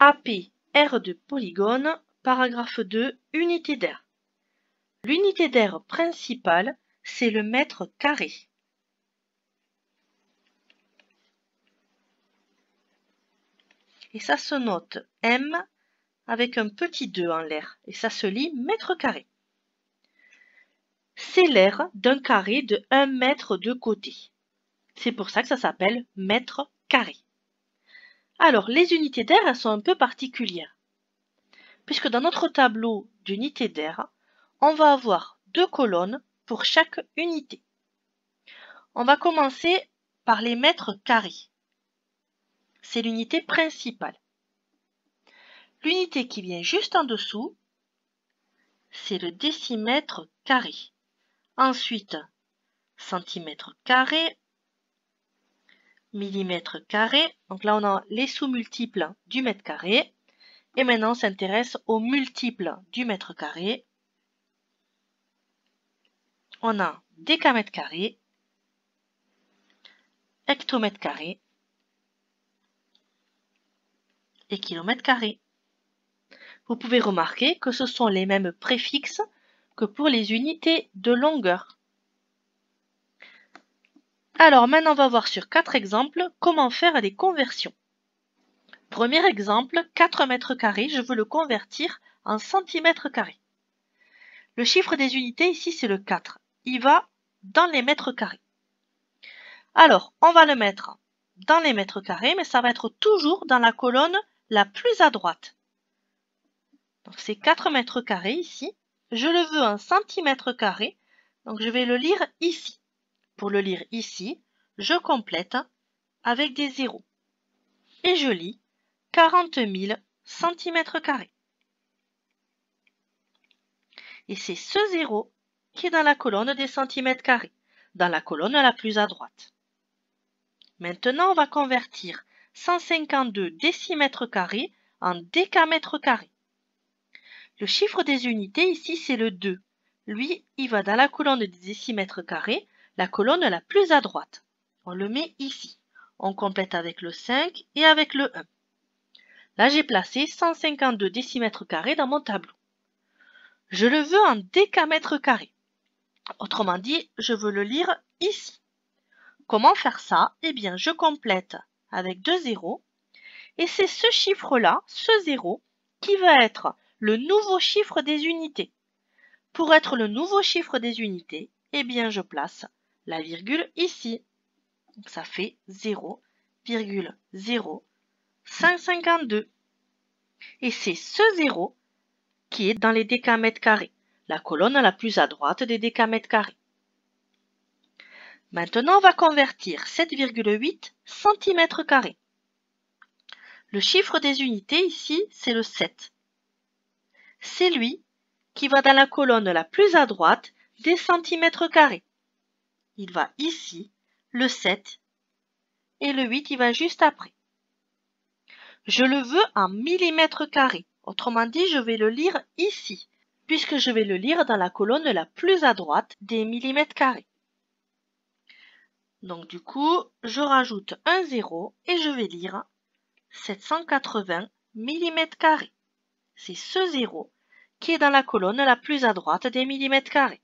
AP, aire de polygone, paragraphe 2, unité d'aire. L'unité d'aire principale, c'est le mètre carré. Et ça se note M avec un petit 2 en l'air. Et ça se lit mètre carré. C'est l'aire d'un carré de 1 mètre de côté. C'est pour ça que ça s'appelle mètre carré. Alors, les unités d'aire, elles sont un peu particulières. Puisque dans notre tableau d'unité d'aire, on va avoir 2 colonnes pour chaque unité. On va commencer par les mètres carrés. C'est l'unité principale. L'unité qui vient juste en dessous, c'est le décimètre carré. Ensuite, centimètre carré, millimètre carré. Donc là, on a les sous-multiples du mètre carré. Et maintenant, on s'intéresse aux multiples du mètre carré. On a décamètre carré, hectomètre carré et kilomètre carré. Vous pouvez remarquer que ce sont les mêmes préfixes que pour les unités de longueur. Alors maintenant, on va voir sur 4 exemples comment faire des conversions. Premier exemple, 4 mètres carrés, je veux le convertir en centimètres carrés. Le chiffre des unités ici, c'est le 4. Il va dans les mètres carrés. Alors, on va le mettre dans les mètres carrés, mais ça va être toujours dans la colonne la plus à droite. Donc c'est 4 mètres carrés ici. Je le veux en centimètres carrés, donc je vais le lire ici. Pour le lire ici, je complète avec des zéros. Et je lis 40 000 centimètres carrés. Et c'est ce zéro qui est dans la colonne des centimètres carrés, dans la colonne la plus à droite. Maintenant, on va convertir 152 décimètres carrés en décamètres carrés. Le chiffre des unités ici, c'est le 2. Lui, il va dans la colonne des décimètres carrés, la colonne la plus à droite. On le met ici. On complète avec le 5 et avec le 1. Là, j'ai placé 152 décimètres carrés dans mon tableau. Je le veux en décamètres carrés. Autrement dit, je veux le lire ici. Comment faire ça? Eh bien, je complète avec 2 zéros. Et c'est ce chiffre-là, ce 0, qui va être le nouveau chiffre des unités. Pour être le nouveau chiffre des unités, eh bien, je place la virgule ici. Donc, ça fait 0,0552. Et c'est ce 0 qui est dans les décamètres carrés, la colonne la plus à droite des décamètres carrés. Maintenant, on va convertir 7,8 centimètres carrés. Le chiffre des unités ici, c'est le 7. C'est lui qui va dans la colonne la plus à droite des centimètres carrés. Il va ici, le 7, et le 8, il va juste après. Je le veux en millimètres carrés. Autrement dit, je vais le lire ici, puisque je vais le lire dans la colonne la plus à droite des millimètres carrés. Donc du coup, je rajoute un 0 et je vais lire 780 millimètres carrés. C'est ce 0 qui est dans la colonne la plus à droite des millimètres carrés.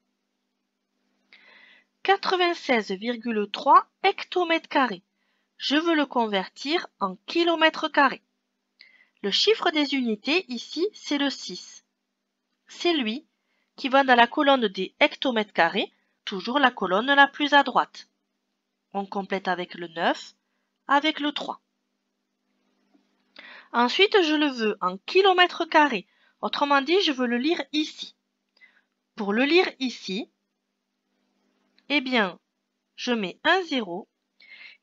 96,3 hectomètres carrés. Je veux le convertir en kilomètres carrés. Le chiffre des unités ici, c'est le 6. C'est lui qui va dans la colonne des hectomètres carrés, toujours la colonne la plus à droite. On complète avec le 9, avec le 3. Ensuite, je le veux en kilomètres carrés. Autrement dit, je veux le lire ici. Pour le lire ici, eh bien, je mets un 0.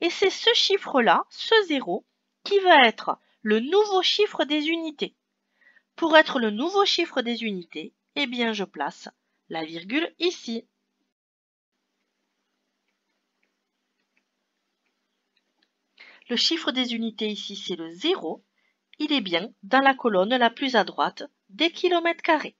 Et c'est ce chiffre-là, ce 0, qui va être le nouveau chiffre des unités. Pour être le nouveau chiffre des unités, eh bien, je place la virgule ici. Le chiffre des unités ici, c'est le 0. Il est bien dans la colonne la plus à droite des kilomètres carrés.